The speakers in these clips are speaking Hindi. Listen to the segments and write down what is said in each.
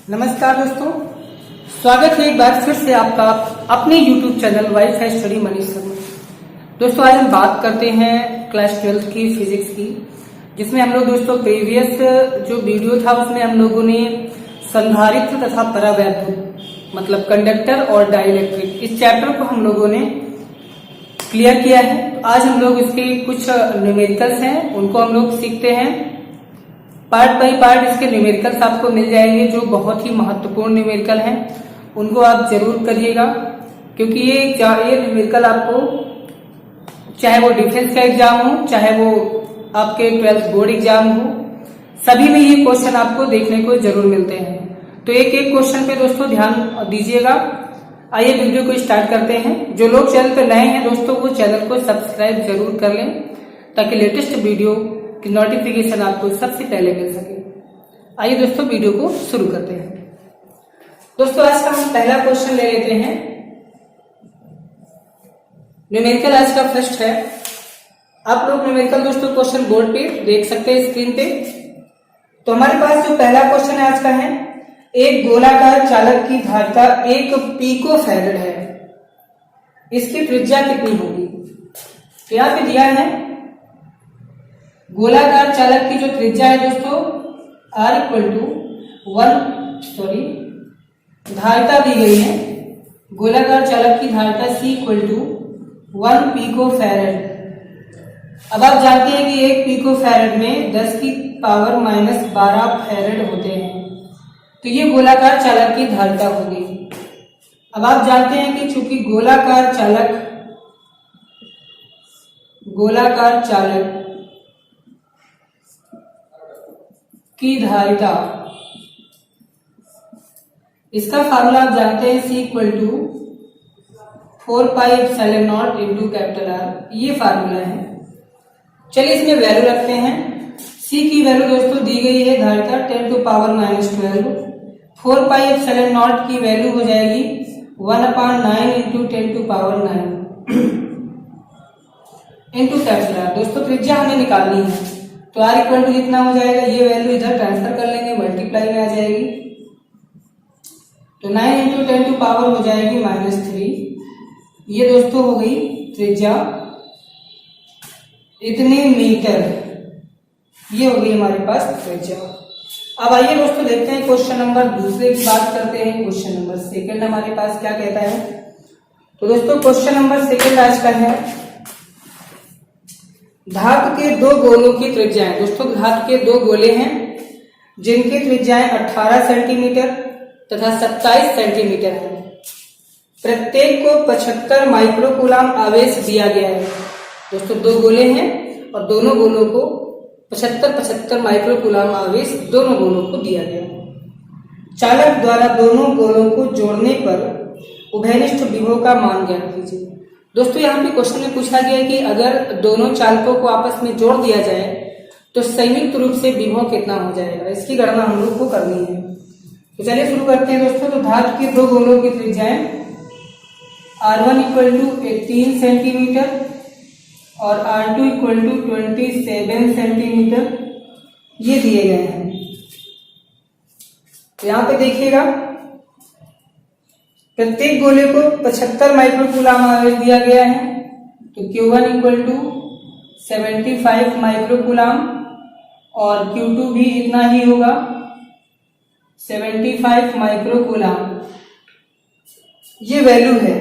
नमस्कार दोस्तों, स्वागत है एक बार फिर से आपका अपने YouTube channel wifi study Manish Sharma. दोस्तों आज हम बात करते हैं क्लास 12 की फिजिक्स की, जिसमें हम लोग दोस्तों प्रीवियस जो वीडियो था उसमें हम लोगों ने संधारित्र तथा परावैद्युत मतलब कंडक्टर और डाइलेक्ट्रिक इस चैप्टर को हम लोगों ने क्लियर किया है। तो आज हम लोग इसके कुछ न्यूमेरिकल्स हैं उनको हम लोग सीखते हैं। पार्ट बाई पार्ट इसके न्यूमेरिकल्स आपको मिल जाएंगे जो बहुत ही महत्वपूर्ण न्यूमेरिकल हैं, उनको आप जरूर करिएगा, क्योंकि ये न्यूमेरिकल आपको चाहे वो डिफेंस का एग्जाम हो चाहे वो आपके 12th बोर्ड एग्जाम हो, सभी में ये क्वेश्चन आपको देखने को जरूर मिलते हैं। तो एक एक क्वेश्चन पे दोस्तों ध्यान दीजिएगा। आइए वीडियो को स्टार्ट करते हैं। जो लोग चैनल पे नए हैं दोस्तों वो चैनल को सब्सक्राइब जरूर कर लें ताकि लेटेस्ट वीडियो की नोटिफिकेशन आपको सबसे पहले मिल सके। आइए दोस्तों वीडियो को शुरू करते हैं। दोस्तों आज का हम पहला क्वेश्चन ले लेते हैं। न्यूमेरिकल आज का फर्स्ट है। आप लोग न्यूमेरिकल दोस्तों क्वेश्चन बोर्ड पे देख सकते हैं स्क्रीन पे। तो हमारे पास जो पहला क्वेश्चन है आज का है, एक गोलाकार चालक की धारिता 1 पिकोफैरड है, इसकी त्रिज्या कितनी होगी? तो यहां पे दिया है गोलाकार चालक की जो त्रिज्या है दोस्तों R = 1 धारिता दी गई है। गोलाकार चालक की धारिता C = 1 पिकोफैरड। अब आप जानते हैं कि 1 पिकोफैरड में 10⁻⁻12 फैरड होते हैं, तो ये गोलाकार चालक की धारिता होगी। अब आप जानते हैं कि चूंकि गोलाकार चालक की धारिता, इसका फार्मूला आप जानते हैं C = 4πε0 × R, ये फार्मूला है। चलिए इसमें वैल्यू रखते हैं। C की वैल्यू दोस्तों दी गई है धारिता 10⁻⁻12। 4πε0 की वैल्यू हो जाएगी 1/9 × 10⁹ इंटू R। दोस्तों त्रिज्या हमें निकालनी है, तो R = कितना हो जाएगा, ये वैल्यू इधर ट्रांसफर कर लेंगे, मल्टीप्लाई में आ जाएगी। तो 9 × 10⁻⁻ हो जाएगी -3। ये दोस्तों हो गई त्रिज्या, इतने मीटर, ये हो गई हमारे पास त्रिज्या। अब आइए दोस्तों देखते हैं क्वेश्चन नंबर दूसरे की बात करते हैं। क्वेश्चन नंबर सेकंड हमारे पास क्या कहता है। तो दोस्तों क्वेश्चन नंबर सेकंड आज का है, धातु के 2 गोलों की त्रिज्याएं। दोस्तों धातु के 2 गोले हैं जिनकी त्रिज्याएं 18 सेंटीमीटर तथा 27 सेंटीमीटर है। प्रत्येक को 75 माइक्रोकूलम आवेश दिया गया है। दोस्तों 2 गोले हैं और दोनों गोलों को 75 माइक्रोकूलम आवेश दोनों गोलों को दिया गया है। चालक द्वारा दोनों गोलों को जोड़ने पर उभयनिष्ठ विभव का मान ज्ञात कीजिए। दोस्तों यहाँ पे क्वेश्चन में पूछा गया है कि अगर दोनों चालकों को आपस में जोड़ दिया जाए तो संयुक्त रूप से विभव कितना हो जाएगा, इसकी गणना हम लोग को करनी है। तो चलिए शुरू करते हैं दोस्तों। तो धातु के 2 गोलों की त्रिज्याएं R1 = 18 सेंटीमीटर और R2 = 27 सेंटीमीटर, ये दिए गए हैं। तो यहाँ पे देखिएगा प्रत्येक गोले को 75 माइक्रोकूलम आवेश दिया गया है, तो Q1 = 75 माइक्रोकूलम और Q2 भी इतना ही होगा 75 माइक्रोकूलम, ये वैल्यू है।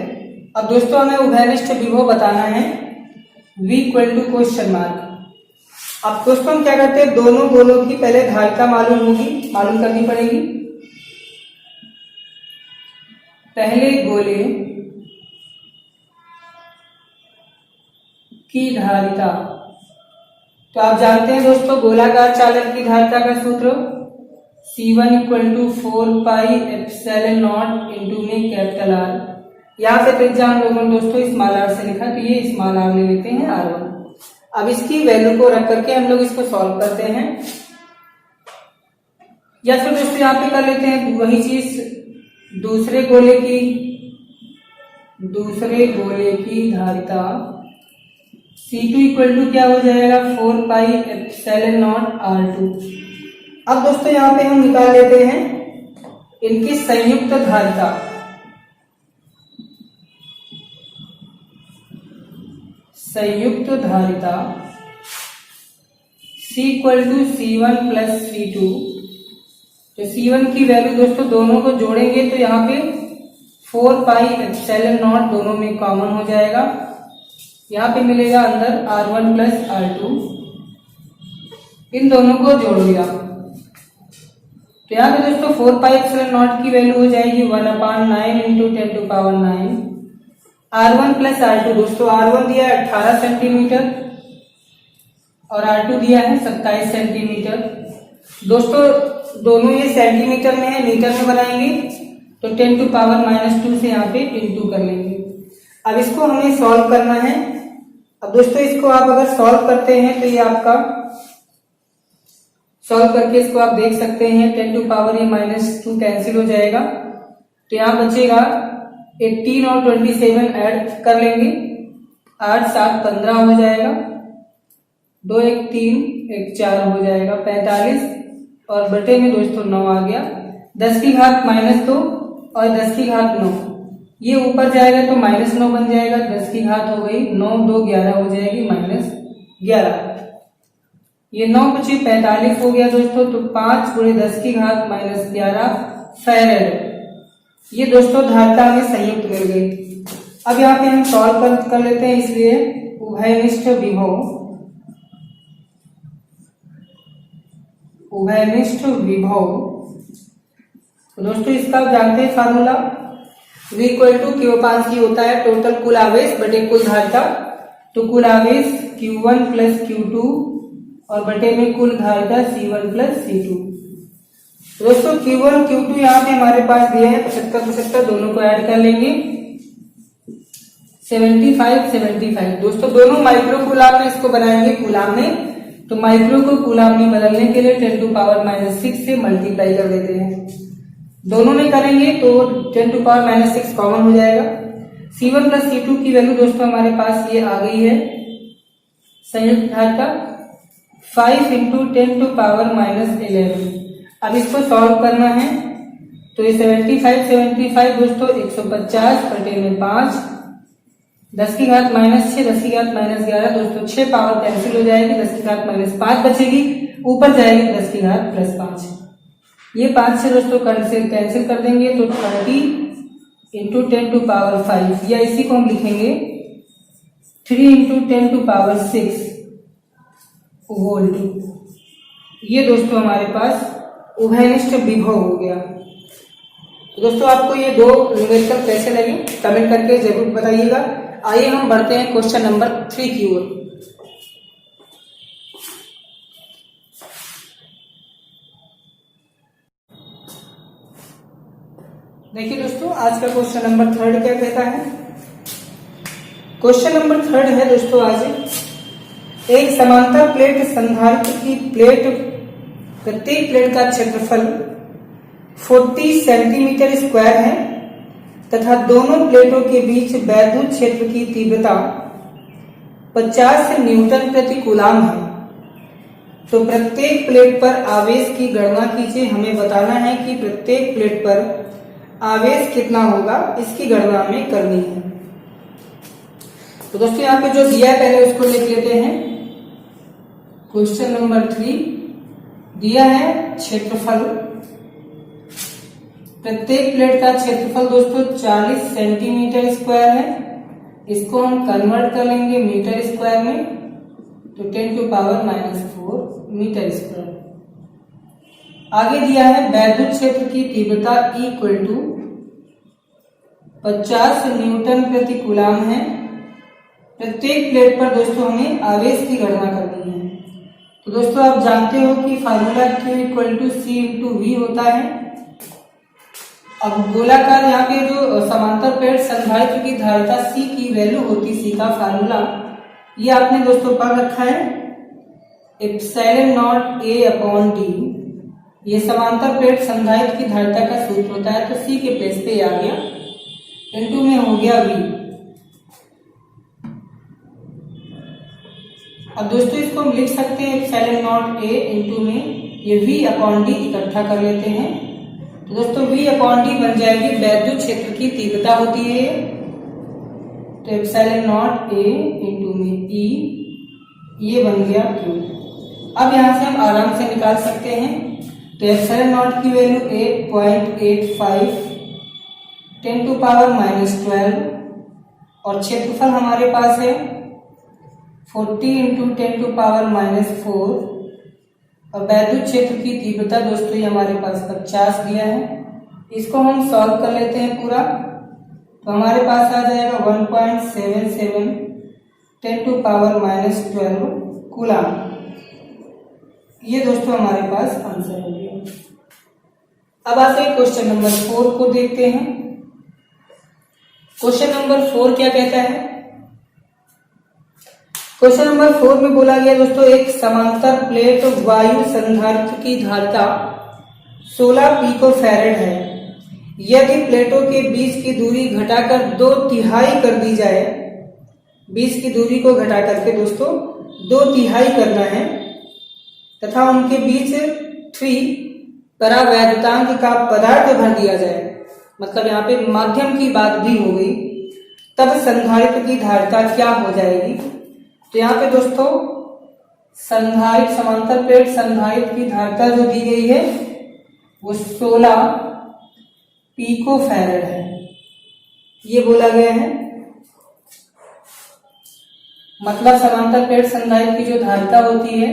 अब दोस्तों हमें उभयनिष्ठ विभव बताना है, V = क्वेश्चन मार्क। अब दोस्तों हम क्या करते हैं, दोनों गोलों की पहले धारिता मालूम करनी पड़ेगी। पहले गोले की धारिता, तो आप जानते हैं दोस्तों गोलाकार चालक की धारिता का सूत्र C1 = 4πε0 × R। यहाँ पे त्रिज्या हम लोगों ने दोस्तों स्मॉल r से लिखा, तो ये स्मॉल r ले लेते हैं R1। अब इसकी वैल्यू को रख करके हम लोग इसको सॉल्व करते हैं, या फिर दोस्तों यहाँ पे कर लेते हैं वही चीज दूसरे गोले की धारिता C2 = क्या हो जाएगा 4πε0 R2। अब दोस्तों यहाँ पे हम निकाल लेते हैं इनकी संयुक्त धारिता C equal to C1 plus C2। तो C1 की वैल्यू दोस्तों दोनों को जोड़ेंगे तो यहाँ पे 4 पाई एप्सिलॉन नॉट दोनों में कॉमन हो जाएगा। यहाँ पे मिलेगा अंदर R1 प्लस R2, इन दोनों को जोड़ दिया तो यहाँ पे दोस्तों 4 पाई एप्सिलॉन नॉट की वैल्यू हो जाएगी 1/9 into 10 to power 9। R1 plus R2 दोस्तों R1 दिया है 18 सेंटीमीटर और R2 दिया है 27 सेंटीमीटर। दोस्तों दोनों ये सेंटीमीटर में है, मीटर में बनाएंगे तो 10 टू पावर -2 से यहाँ पे इंटू कर लेंगे। अब इसको हमें सॉल्व करना है। अब दोस्तों इसको आप अगर सॉल्व करते हैं तो ये आपका सॉल्व करके इसको आप देख सकते हैं 10 टू पावर ये -2 कैंसिल हो जाएगा तो यहाँ बचेगा 18 और 27 ऐड कर लेंगे, 8 7 15 हो जाएगा, 2 1 3 1 4 हो जाएगा 45 और बटे में दोस्तों 9 आ गया। 10 की घात -2 और 10 की घात 9 ये ऊपर जाएगा तो -9 बन जाएगा। 10 की घात हो गई 9 2 11 हो जाएगी -11। ये 9 बचे 45 हो गया दोस्तों। तो 5 गुणे 10 की घात -11 फैरेड ये दोस्तों धारिता हमें संयुक्त मिल गई। अब यहाँ पे हम सॉल्व कर लेते हैं, इसलिए उभयनिष्ठ विभव तो दोस्तों इसका आप जानते हैं formula V equal to Q/C होता है टोटल कुल आवेश बटे कुल धारिता। तो कुल आवेश Q1 प्लस Q2 और बटे में कुल धारिता C1 प्लस C2। दोस्तों Q1 Q2 यहाँ पे हमारे पास दिए हैं 75 दोनों को ऐड कर लेंगे 75 दोस्तों दोनों माइक्रो कूलाम में इसको बनाएंगे कूलाम में। तो माइक्रो को कूलाम में बदलने के लिए 10 टू पावर -6 से मल्टीप्लाई कर देते हैं। दोनों में करेंगे तो 10 टू पावर -6 कॉमन हो जाएगा। C1 प्लस C2 की वैल्यू दोस्तों हमारे पास ये आ गई है संयुक्त धारिता 5 इंटू 10 टू पावर -11। अब इसको सॉल्व करना है तो ये 75 दोस्तों 150 बटे में 5, 10 की घात -6 10 की घात -11 दोस्तों 6 पावर कैंसिल हो जाएगी, 10 की घात -5 बचेगी, ऊपर जाएगी 10 की घात +5। ये 5 से दोस्तों कैंसिल कर देंगे तो 30 इंटू 10 टू पावर 5 या इसी को हम लिखेंगे 3 इंटू 10 टू पावर 6 वोल्ट। ये दोस्तों हमारे पास उभयनिष्ठ विभव हो गया। तो दोस्तों आपको ये दो न्यूमेरिकल कैसे लगे कमेंट करके जरूर बताइएगा। आइए हम बढ़ते हैं क्वेश्चन नंबर 3 की ओर। देखिए दोस्तों आज का क्वेश्चन नंबर 3 क्या कहता है। क्वेश्चन नंबर 3 है दोस्तों आज एक समांतर प्लेट संधारित्र की प्लेट प्रत्येक प्लेट का क्षेत्रफल 40 सेंटीमीटर स्क्वायर है तथा दोनों प्लेटों के बीच वैद्युत क्षेत्र की तीव्रता 50 न्यूटन प्रति कूलाम है। तो प्रत्येक प्लेट पर आवेश की गणना कीजिए। हमें बताना है कि प्रत्येक प्लेट पर आवेश कितना होगा, इसकी गणना हमें करनी है। तो दोस्तों यहाँ पे जो दिया है पहले उसको लिख लेते हैं। क्वेश्चन नंबर 3 दिया है क्षेत्रफल, प्रत्येक प्लेट का क्षेत्रफल दोस्तों 40 सेंटीमीटर स्क्वायर है। इसको हम कन्वर्ट कर लेंगे मीटर स्क्वायर में तो 10 टू पावर -4 मीटर स्क्वायर। आगे दिया है वैद्युत क्षेत्र की तीव्रता E इक्वल टू 50 न्यूटन प्रति कूलाम है। प्रत्येक प्लेट पर दोस्तों हमें आवेश की गणना करनी है। तो दोस्तों आप जानते हो कि formula Q equal to C into V होता है। अब गोलाकार यहाँ पे जो समांतर प्लेट संधारित्र की धारिता C की वैल्यू होती, C का फार्मूला ये आपने दोस्तों पढ़ रखा है epsilon naught A upon D। ये समांतर प्लेट संधारित्र की धारिता का सूत्र होता है। तो C के प्लेस पे आ गया, इनटू में हो गया V। अब दोस्तों इसको हम लिख सकते हैं एप्सिलॉन नॉट A इंटू में ये V अपॉन D इकट्ठा कर लेते हैं तो दोस्तों V अपॉन डी बन जाएगी वैद्युत क्षेत्र की तीव्रता होती है, तो एप्सिलॉन नॉट A इंटू में E, ये बन गया Q। अब यहां से हम आराम से निकाल सकते हैं, तो एप्सिलॉन नॉट की वैल्यू 8.85 10 टू पावर -12 और क्षेत्रफल हमारे पास है 40 इंटू 10 टू पावर -4 और वैद्युत क्षेत्र की तीव्रता दोस्तों ये हमारे पास 50 दिया है। इसको हम सॉल्व कर लेते हैं पूरा, तो हमारे पास आ जाएगा 1.77 10 टू पावर -12 कूलम। ये दोस्तों हमारे पास आंसर हो गया। अब आते हैं क्वेश्चन नंबर 4 को देखते हैं। क्वेश्चन नंबर 4 क्या कहता है? क्वेश्चन नंबर 4 में बोला गया दोस्तों, एक समांतर प्लेट वायु संधारित्र की धारिता 16 पिकोफैरेड है। यदि प्लेटों के बीच की दूरी घटाकर 2/3 कर दी जाए, बीच की दूरी को घटा करके दोस्तों 2/3 करना है तथा उनके बीच 3 परावैद्युतांक का पदार्थ भर दिया जाए, मतलब यहाँ पे माध्यम की बात भी हो गई, तब संधारित्र की धारिता क्या हो जाएगी? तो यहाँ पे दोस्तों संधारित्र समांतर प्लेट संधारित्र की धारिता जो दी गई है वो 16 पिकोफैरेड है, ये बोला गया है। मतलब समांतर प्लेट संधारित्र की जो धारिता होती है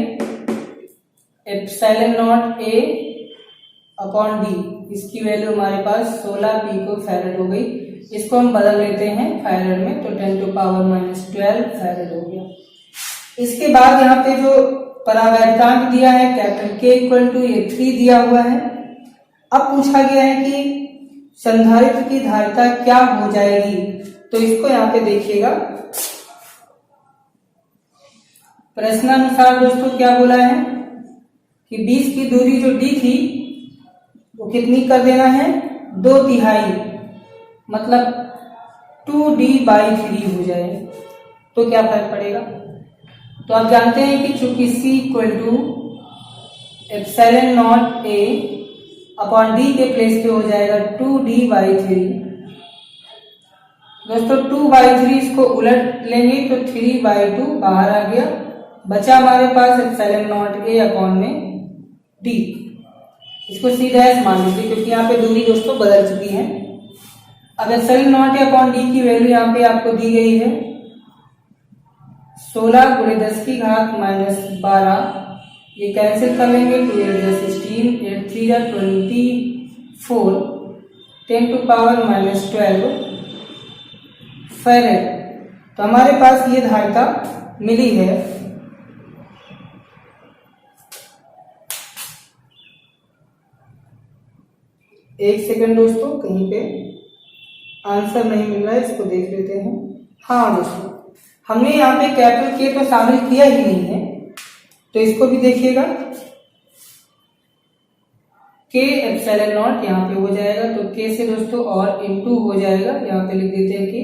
epsilon naught A upon D, इसकी वैल्यू हमारे पास 16 पिकोफैरेड हो गई। इसको हम बदल लेते हैं फैरेड में, तो 10 टू पावर -12 फैरेड हो गया। इसके बाद यहाँ पे जो परावैद्युतांक दिया है कैपिटल K इक्वल टू ये 3 दिया हुआ है। अब पूछा गया है कि संधारित्र की धारिता क्या हो जाएगी, तो इसको यहाँ पे देखिएगा। प्रश्नानुसार दोस्तों क्या बोला है कि बीच की दूरी जो D थी वो कितनी कर देना है? 2/3, मतलब 2D/3 हो जाए तो क्या फर्क पड़ेगा? तो आप जानते हैं कि चूंकि C equal to epsilon naught A upon D के प्लेस पे हो जाएगा 2D/3। दोस्तों 2/3 इसको उलट लेंगे तो 3/2 बाहर आ गया, बचा हमारे पास एप्सिलॉन नॉट A अपॉन में D। इसको सीधा मान लीजिए क्योंकि यहाँ पे दूरी दोस्तों बदल चुकी है। अब epsilon naught A upon D की वैल्यू यहाँ पे आपको दी गई है 16 × 10⁻12, ये कैंसिल कर लेंगे, 2 8 16, 8 3 24, 10 टू पावर -12 फैरेड। तो हमारे पास ये धारिता मिली है। एक सेकंड दोस्तों, कहीं पे आंसर नहीं मिल रहा है, इसको देख लेते हैं। हाँ दोस्तों, हमने यहाँ पे कैपिटल K तो शामिल किया ही नहीं है, तो इसको भी देखिएगा। K एप्सिलॉन नॉट यहाँ पे हो जाएगा, तो K से दोस्तों और इनटू हो जाएगा, यहाँ पे लिख देते हैं कि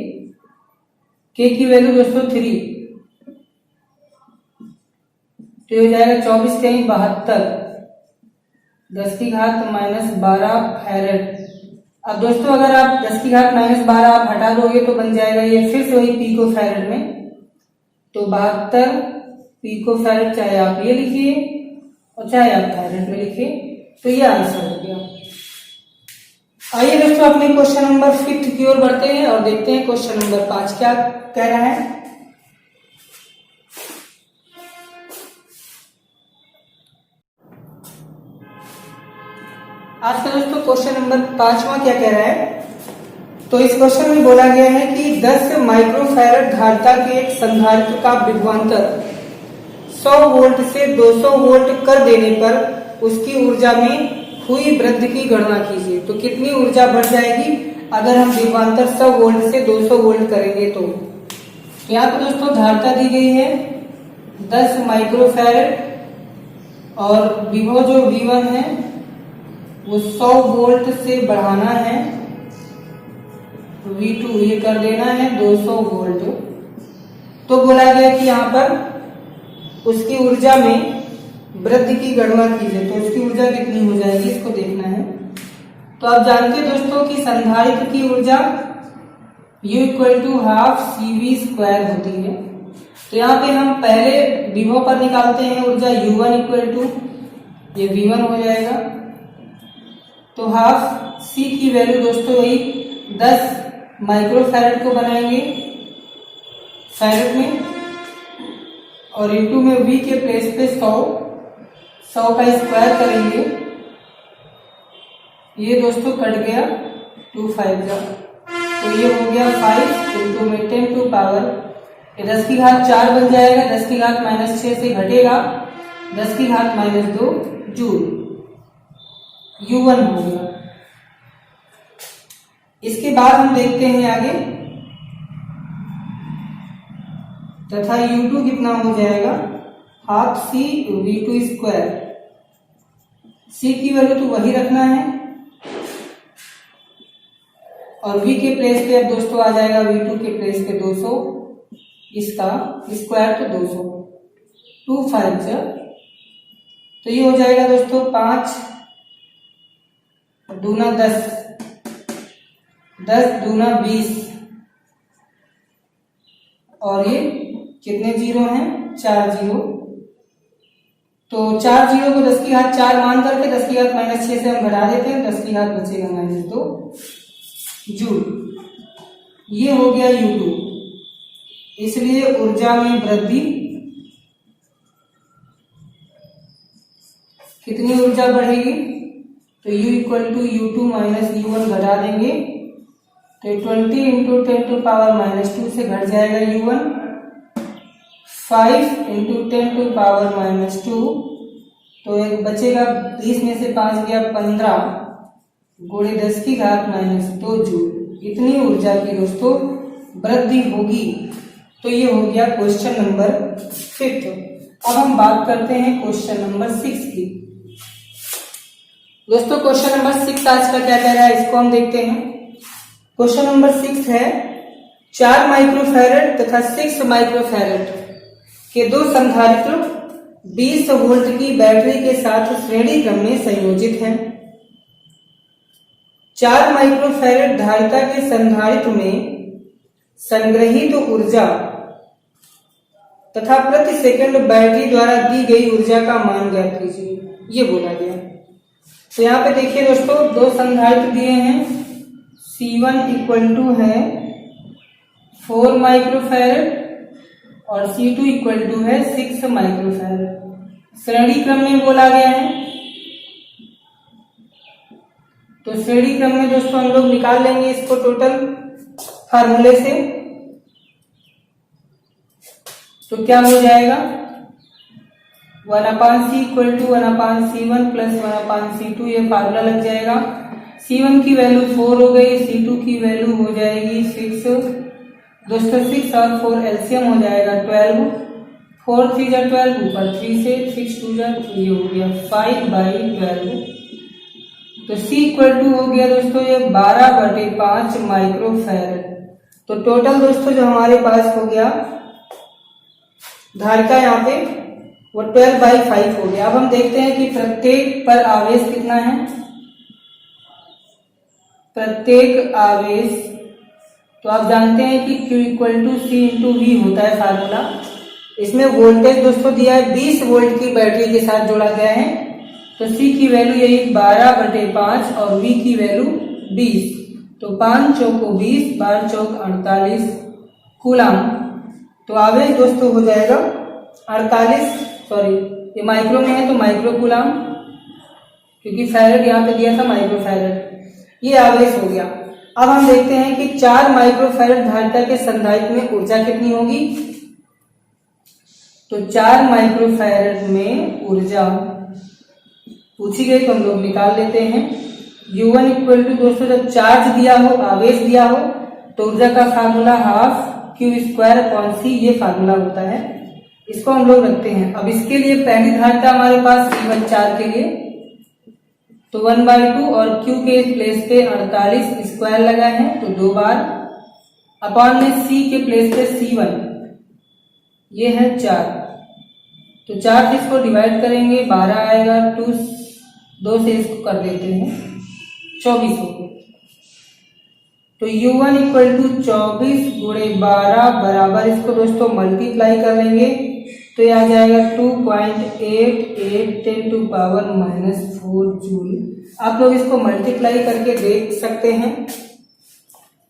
K की वैल्यू दोस्तों 3, तो हो जाएगा 24 × 72 10⁻12 फैरेड। अब दोस्तों अगर आप 10⁻12 आप हटा दोगे तो बन जाएगा ये फिर से वही पिको फैरेड में, तो 72 पिको फैरेड, चाहे आप ये लिखिए और चाहे आप फैरेड में लिखिए, तो ये आंसर हो गया। आइए दोस्तों अपने क्वेश्चन नंबर 5 की ओर बढ़ते हैं और देखते हैं क्वेश्चन नंबर 5 क्या कह रहा है। आज का दोस्तों क्वेश्चन नंबर 5वां क्या कह रहा है, तो इस क्वेश्चन में बोला गया है कि 10 माइक्रोफैरड धारिता के एक संधारित्र का विभवांतर 100 वोल्ट से 200 वोल्ट कर देने पर उसकी ऊर्जा में हुई वृद्धि की गणना कीजिए। तो कितनी ऊर्जा बढ़ जाएगी अगर हम विभवांतर 100 वोल्ट से 200 वोल्ट करेंगे? तो यहाँ पर दोस्तों धारिता दी गई है 10 माइक्रोफैरड और विभव जो V1 है वो 100 वोल्ट से बढ़ाना है, V2 ये कर देना है 200 वोल्ट। तो बोला गया कि यहाँ पर उसकी ऊर्जा में वृद्धि की गणना कीजिए, तो उसकी ऊर्जा कितनी हो जाएगी इसको देखना है। तो आप जानते हैं दोस्तों कि संधारित्र की ऊर्जा U equal to half CV² होती है। तो यहाँ पे हम पहले विभव पर निकालते हैं ऊर्जा U1 इक्वल टू ये V1 हो जाएगा। तो हाफ C की वैल्यू दोस्तों वही 10 माइक्रोफैरड को बनाएंगे फैरड में, और U2 में V के प्लेस पे 100 का स्क्वायर करेंगे। ये दोस्तों कट गया 2 5 जा, तो ये हो गया 5 इंटू में 10 टू पावर 10 की घात 4 बन जाएगा। 10 की घात -6 से घटेगा 10 की घात -2 जूल। U1 हो गया। इसके बाद हम देखते हैं आगे, तथा U2 कितना हो जाएगा हाफ C V2²। C की वैल्यू तो वही रखना है, और V के प्लेस पे अब दोस्तों आ जाएगा V2 के प्लेस पे 200, इसका स्क्वायर तो 200, 2 5 जा, तो ये हो जाएगा दोस्तों 5 दूना 10, 10 दूना 20, और ये कितने जीरो हैं 4 जीरो। तो 4 जीरो को 10 की घात 4 मान करके 10 की घात -6 से हम घटा देते हैं, 10 की घात बचेगा -2 जूल। ये हो गया U2। इसलिए ऊर्जा में वृद्धि, कितनी ऊर्जा बढ़ेगी, तो U equal to U2 minus U1 घटा देंगे, तो 20 इंटू 10 टू पावर -2 से घट जाएगा U1, 5 इंटू 10 टू पावर -2, तो एक बचेगा 20 में से 5 गया 15 गुणे 10 की घात -2 जूल। इतनी ऊर्जा की दोस्तों वृद्धि होगी। तो ये हो गया क्वेश्चन नंबर 5। अब हम बात करते हैं क्वेश्चन नंबर 6 की। दोस्तों क्वेश्चन नंबर 6 आज का क्या कह रहा है, इसको हम देखते हैं। क्वेश्चन नंबर 6 है 4 माइक्रोफैरड तथा 6 माइक्रोफैरड के दो संधारित्र 20 वोल्ट की बैटरी के साथ श्रेणी क्रम में संयोजित हैं। 4 माइक्रोफैरड धारिता के संधारित्र में संग्रहित ऊर्जा तथा प्रति सेकंड बैटरी द्वारा दी गई ऊर्जा का मान ज्ञात कीजिए, ये बोला गया। तो यहाँ पे देखिए दोस्तों दो संधारित्र दिए हैं, C1 इक्वल टू है 4 माइक्रोफैरड और C2 इक्वल टू है 6 माइक्रोफैरड। श्रेणी क्रम में बोला गया है, तो श्रेणी क्रम में दोस्तों हम लोग निकाल लेंगे इसको टोटल फार्मूले से। तो क्या हो जाएगा 1/C equal to 1/C1 plus 1/C2, ये फार्मूला लग जाएगा। C1 की वैल्यू 4 हो गई, C2 की वैल्यू हो जाएगी 6। दोस्तों 6 और 4 एलसीएम हो जाएगा 12, 4 3 जा 12, ऊपर 3 से 6 2 जा, ये हो गया 5/12। तो C इक्वल टू हो गया दोस्तों ये 12/5 माइक्रोफैरड। तो टोटल दोस्तों जो हमारे पास हो गया धारिता यहाँ पे वो 12/5 हो गया। अब हम देखते हैं कि प्रत्येक पर आवेश कितना है। प्रत्येक आवेश, तो आप जानते हैं कि Q equal to C into V होता है फार्मूला। इसमें वोल्टेज दोस्तों दिया है 20 वोल्ट की बैटरी के साथ जोड़ा गया है, तो C की वैल्यू यही 12/5 और V की वैल्यू 20। तो 5 चौको 20, 12 चौक 48 कूलम। तो आवेश दोस्तों हो जाएगा 48, सॉरी ये माइक्रो में है तो माइक्रो कूलम, क्योंकि फैरड यहाँ पे दिया था माइक्रो फैरड। ये आवेश हो गया। अब हम देखते हैं कि 4 माइक्रोफैरड धारिता के संधारित्र में ऊर्जा कितनी होगी। तो 4 माइक्रोफैरड में ऊर्जा पूछी गई तो हम लोग निकाल लेते हैं। U1 इक्वल टू दोस्तों जब चार्ज दिया हो, आवेश दिया हो, तो ऊर्जा का फार्मूला हाफ Q²/C ये फार्मूला होता है। इसको हम लोग रखते हैं। अब इसके लिए पहली धारिता हमारे पास C1 4 के लिए, तो 1/2 और Q के प्लेस पे 48 स्क्वायर लगा है, तो 2 बार अपॉन में C के प्लेस पे C1, ये है 4। तो 4 से इसको डिवाइड करेंगे 12 आएगा, 2 से इसको कर देते हैं 24 हो गया। तो U1 इक्वल टू 24 गुणे 12 बराबर इसको दोस्तों मल्टीप्लाई कर लेंगे तो ये आ जाएगा 2.88 10 टू पावर -4 जूल। आप लोग इसको मल्टीप्लाई करके देख सकते हैं,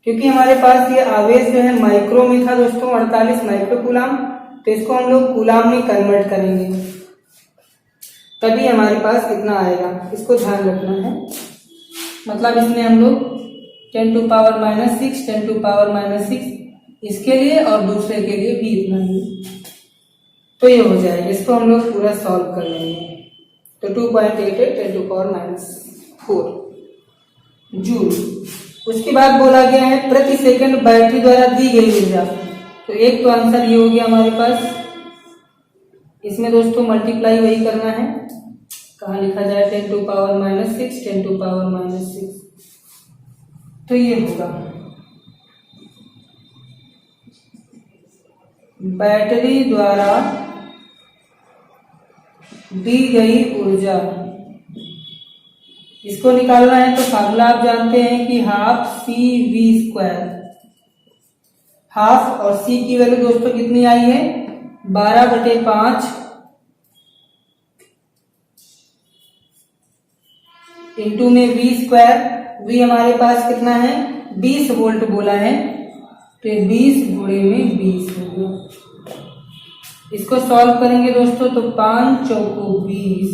क्योंकि हमारे पास ये आवेश जो है माइक्रो में था दोस्तों 48 माइक्रो कूलाम, तो इसको हम लोग कूलाम में कन्वर्ट करेंगे तभी हमारे पास कितना आएगा, इसको ध्यान रखना है। मतलब इसमें हम लोग 10 टू पावर -6 10 टू पावर -6 इसके लिए और दूसरे के लिए भी इतना ही, तो ये हो जाएगा। इसको हम लोग पूरा सॉल्व कर लेंगे तो 2.88 10 टू पावर -4 जूल। उसके बाद बोला गया है प्रति सेकंड बैटरी द्वारा दी गई ऊर्जा, तो एक तो आंसर ये हो गया हमारे पास। इसमें दोस्तों मल्टीप्लाई वही करना है, कहाँ लिखा जाए 10 टू पावर -6 10 टू पावर -6, तो ये होगा बैटरी द्वारा दी गई ऊर्जा। इसको निकालना है तो फार्मूला आप जानते हैं कि हाफ CV²। हाफ और C की वैल्यू दोस्तों कितनी आई है 12/5 इंटू में V²। V हमारे पास कितना है 20 वोल्ट बोला है, तो 20 गुणे में 20 होगा। इसको सॉल्व करेंगे दोस्तों तो 5 चौको 20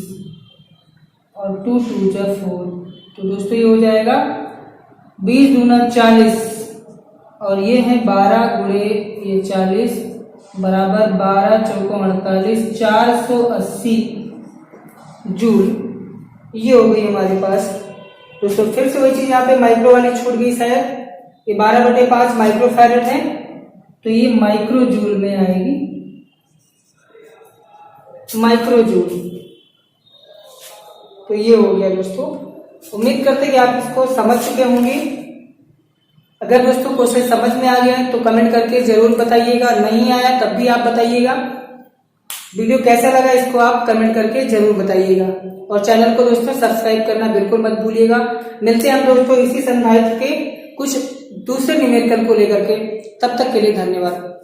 और 2 2 जा 4, तो दोस्तों ये हो जाएगा 20 दूना 40 और ये है 12 गुणे ये 40 बराबर 12 चौको 48 480 जूल। ये हो गई हमारे पास दोस्तों। फिर से वही चीज यहाँ पे माइक्रो वाली छूट गई शायद, ये 12/5 माइक्रो फैरेड है तो ये माइक्रो जूल में आएगी, माइक्रो जूल। तो ये हो गया दोस्तों। उम्मीद करते कि आप इसको समझ चुके होंगे। अगर दोस्तों क्वेश्चन समझ में आ गया तो कमेंट करके जरूर बताइएगा, नहीं आया तब भी आप बताइएगा। वीडियो कैसा लगा इसको आप कमेंट करके जरूर बताइएगा और चैनल को दोस्तों सब्सक्राइब करना बिल्कुल मत भूलिएगा। मिलते हैं हम दोस्तों इसी संधारित्र के कुछ दूसरे न्यूमेरिकल को लेकर के, तब तक के लिए धन्यवाद।